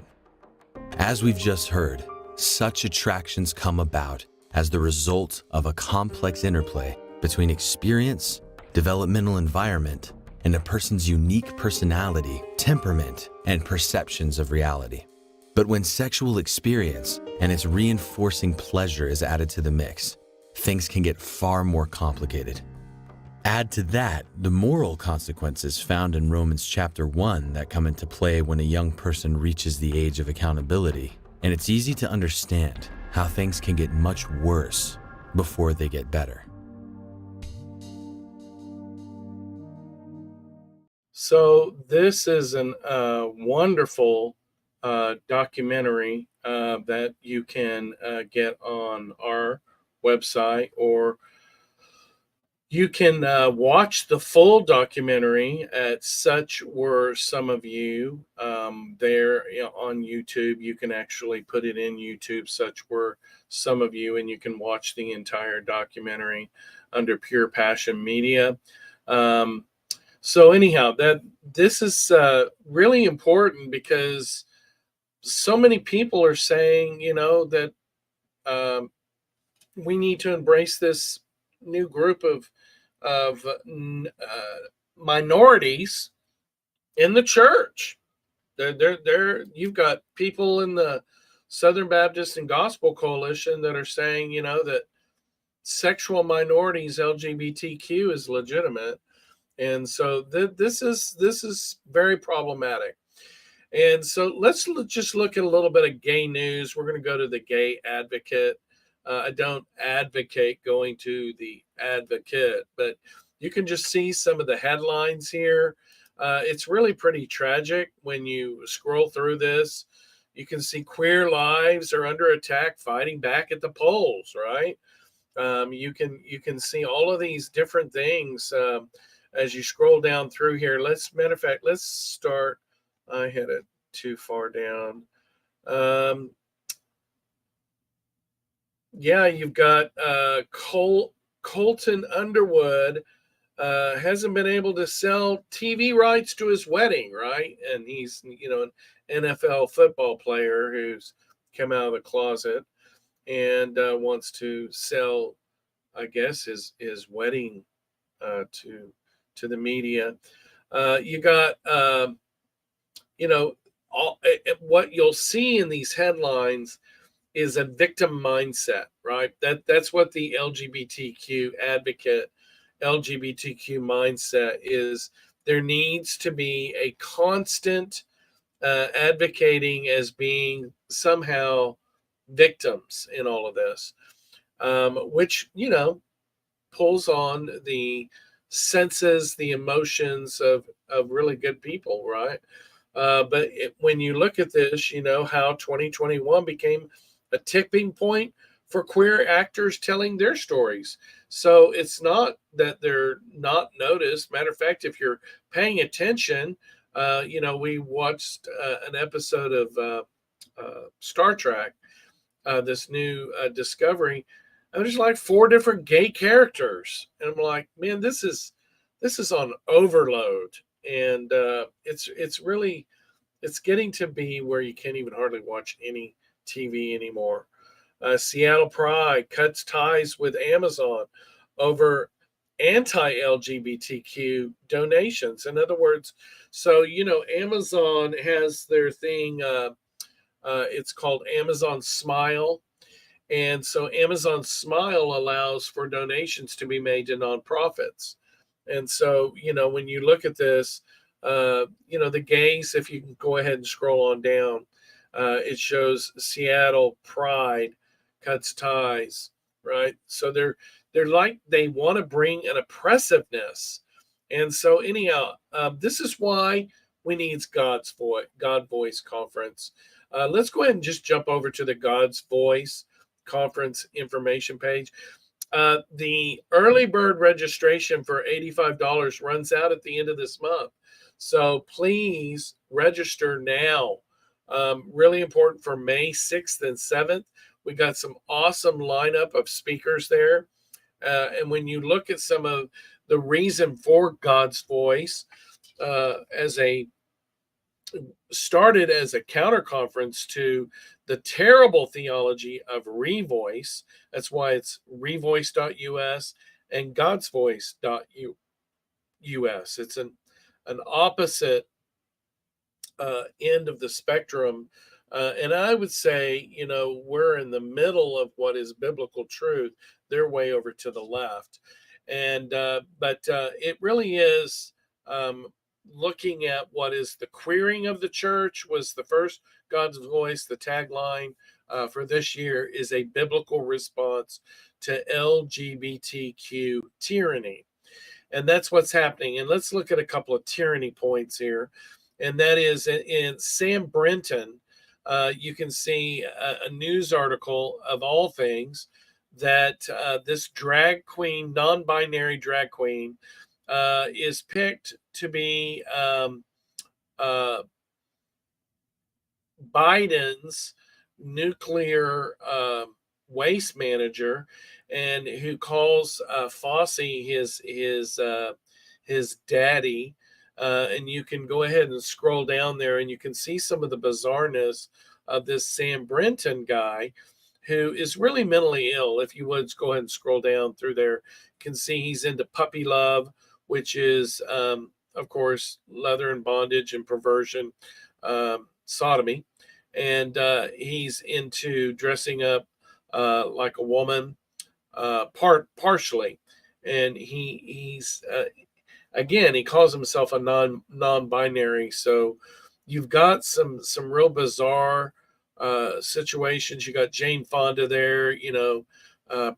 Speaker 26: As we've just heard, such attractions come about as the result of a complex interplay between experience, developmental environment, and a person's unique personality, temperament, and perceptions of reality. But when sexual experience and its reinforcing pleasure is added to the mix, things can get far more complicated. Add to that the moral consequences found in Romans chapter 1 that come into play when a young person reaches the age of accountability, and it's easy to understand how things can get much worse before they get better.
Speaker 2: So this is an wonderful documentary that you can get on our website, or you can watch the full documentary at Such Were Some of You there, on YouTube. You can actually put it in YouTube, Such Were Some of You, and you can watch the entire documentary under Pure Passion Media. So anyhow, this is really important, because so many people are saying, that um, we need to embrace this new group of minorities in the church. You've got people in the Southern Baptist and Gospel Coalition that are saying, that sexual minorities, LGBTQ, is legitimate. And so this is very problematic. And so let's just look at a little bit of gay news. We're going to go to the Gay Advocate. I don't advocate going to the Advocate, but you can just see some of the headlines here. It's really pretty tragic when you scroll through this. You can see queer lives are under attack, fighting back at the polls, right? You can see all of these different things as you scroll down through here. Matter of fact, let's start. I had it too far down. Yeah, you've got Colton Underwood hasn't been able to sell TV rights to his wedding, right? And he's, an NFL football player who's come out of the closet and wants to sell, I guess, his wedding to the media. You got, what you'll see in these headlines is a victim mindset, right? That's what the LGBTQ advocate, LGBTQ mindset is. There needs to be a constant advocating as being somehow victims in all of this, which, pulls on the senses, the emotions of really good people, right? But when you look at this, how 2021 became a tipping point for queer actors telling their stories. So it's not that they're not noticed. Matter of fact, if you're paying attention, we watched an episode of Star Trek, this new Discovery. And there's like 4 different gay characters, and I'm like, man, this is on overload, and it's really, it's getting to be where you can't even hardly watch any TV anymore. Seattle Pride cuts ties with Amazon over anti-LGBTQ donations. In other words, so Amazon has their thing. It's called Amazon Smile. And so Amazon Smile allows for donations to be made to nonprofits. And so, when you look at this, the gays, if you can go ahead and scroll on down, it shows Seattle Pride cuts ties, right? So they're like, they want to bring an oppressiveness. And so anyhow, this is why we need God Voice Conference. Let's go ahead and just jump over to the God's Voice Conference information page. The early bird registration for $85 runs out at the end of this month. So please register now. Really important for May 6th and 7th. We got some awesome lineup of speakers there. And when you look at some of the reason for God's Voice, started as a counter conference to the terrible theology of Revoice. That's why it's revoice.us and godsvoice.us. It's an opposite end of the spectrum. And I would say, we're in the middle of what is biblical truth. They're way over to the left. And, but it really is looking at what is the queering of the church was the first God's Voice, the tagline. for this year is a biblical response to LGBTQ tyranny. And that's what's happening. And let's look at a couple of tyranny points here. And that is in Sam Brenton, you can see a news article of all things that this drag queen, non binary drag queen, is picked to be Biden's nuclear waste manager, and who calls Fossey his daddy. And you can go ahead and scroll down there, and you can see some of the bizarreness of this Sam Brenton guy, who is really mentally ill. If you would go ahead and scroll down through there, you can see he's into puppy love, which is, of course, leather and bondage and perversion, sodomy. And he's into dressing up like a woman, partially. And he's again, he calls himself a non-binary. So you've got some real bizarre situations. You got Jane Fonda there,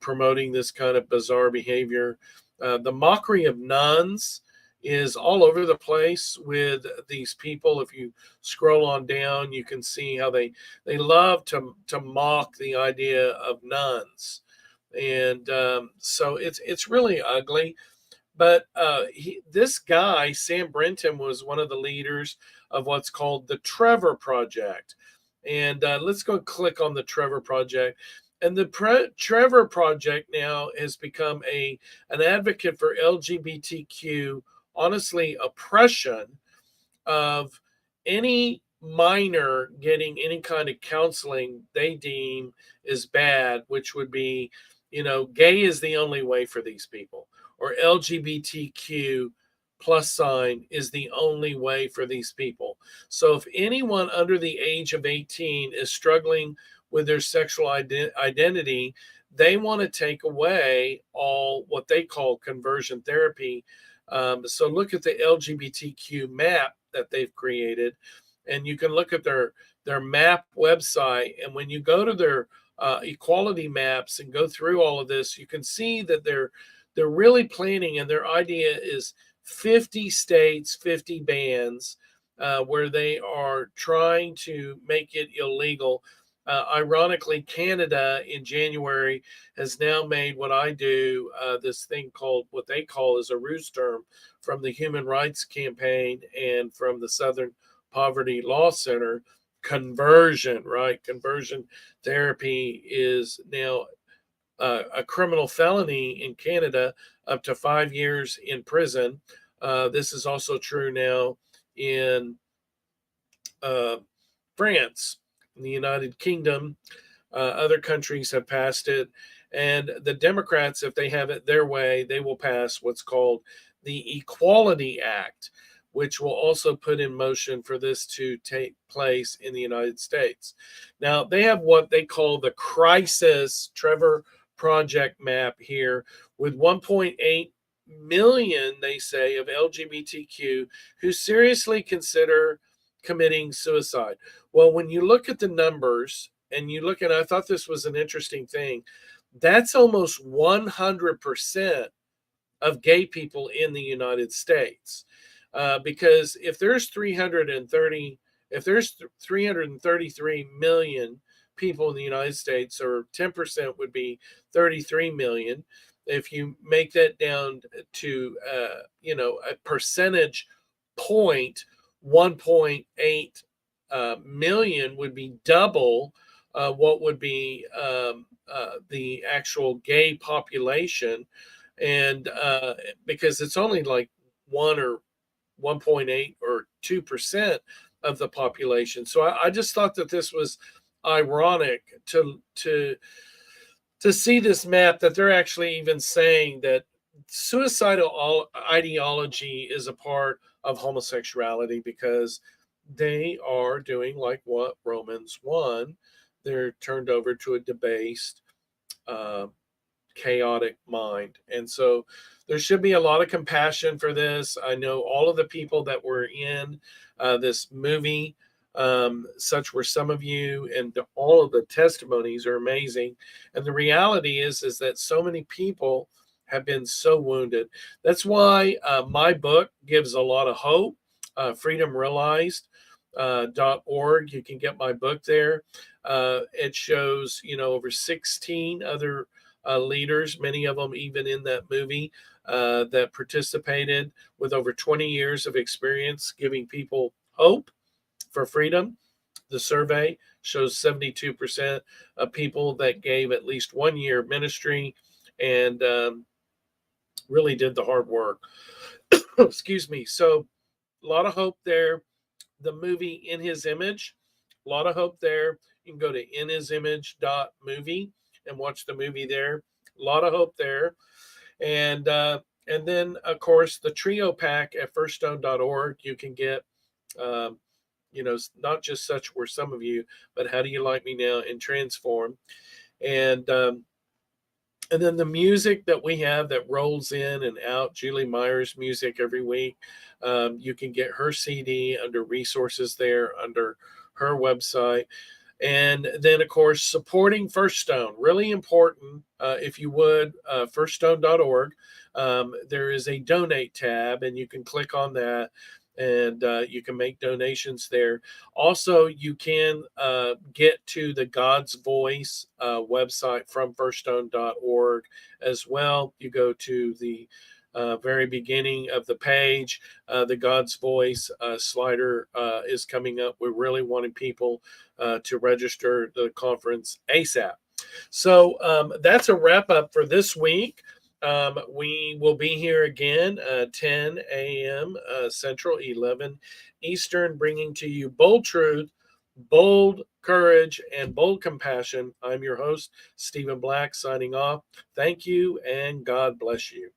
Speaker 2: promoting this kind of bizarre behavior. The mockery of nuns is all over the place with these people. If you scroll on down, you can see how they love to mock the idea of nuns. And so it's really ugly. But this guy, Sam Brenton, was one of the leaders of what's called the Trevor Project. And let's go click on the Trevor Project. And the Trevor Project now has become an advocate for LGBTQ, honestly, oppression of any minor getting any kind of counseling they deem is bad, which would be, gay is the only way for these people, or LGBTQ plus sign is the only way for these people. So if anyone under the age of 18 is struggling with their sexual identity, they want to take away all what they call conversion therapy. So look at the LGBTQ map that they've created, and you can look at their map website. And when you go to their equality maps and go through all of this, you can see that they're really planning, and their idea is 50 states, 50 bans, where they are trying to make it illegal. Ironically, Canada in January has now made what I do, this thing called, what they call is a ruse term from the Human Rights Campaign and from the Southern Poverty Law Center, conversion, right? Conversion therapy is now a criminal felony in Canada, up to 5 years in prison. This is also true now in France, in the United Kingdom. Other countries have passed it. And the Democrats, if they have it their way, they will pass what's called the Equality Act, which will also put in motion for this to take place in the United States. Now, they have what they call the Crisis Trevor Project map here, with 1.8 million, they say, of LGBTQ who seriously consider committing suicide. Well, when you look at the numbers, and you look at, I thought this was an interesting thing, that's almost 100% of gay people in the United States. Because if there's 333 million people in the United States, or 10% would be 33 million. If you make that down to, a percentage point, 1.8 million would be double what would be the actual gay population. And because it's only like 1.8 or 2% of the population. So I just thought that this was ironic to see this map, that they're actually even saying that suicidal ideology is a part of homosexuality, because they are doing like what Romans 1, they're turned over to a debased, chaotic mind. And so there should be a lot of compassion for this. I know all of the people that were in this movie Such were some of you, and all of the testimonies are amazing. And the reality is that so many people have been so wounded. That's why my book gives a lot of hope. FreedomRealized.org. You can get my book there. It shows, over 16 other leaders, many of them even in that movie, that participated with over 20 years of experience giving people hope for freedom. The survey shows 72% of people that gave at least 1 year of ministry and really did the hard work. Excuse me. So, a lot of hope there. The movie In His Image, a lot of hope there. You can go to inhisimage.movie and watch the movie there. A lot of hope there. And then, of course, the trio pack at firststone.org. You can get, not just Such Were Some of You, but How Do You Like Me Now and Transform. And then the music that we have that rolls in and out, Julie Meyer's music every week. You can get her CD under resources there, under her website. And then, of course, supporting First Stone, really important. If you would, firststone.org. There is a donate tab, and you can click on that, and you can make donations there. Also, you can get to the God's Voice website from firststone.org as well. You go to the very beginning of the page. The God's Voice slider is coming up. We're really wanting people to register the conference ASAP. So that's a wrap up for this week. We will be here again 10 a.m. Central, 11 Eastern, bringing to you bold truth, bold courage, and bold compassion. I'm your host, Stephen Black, signing off. Thank you, and God bless you.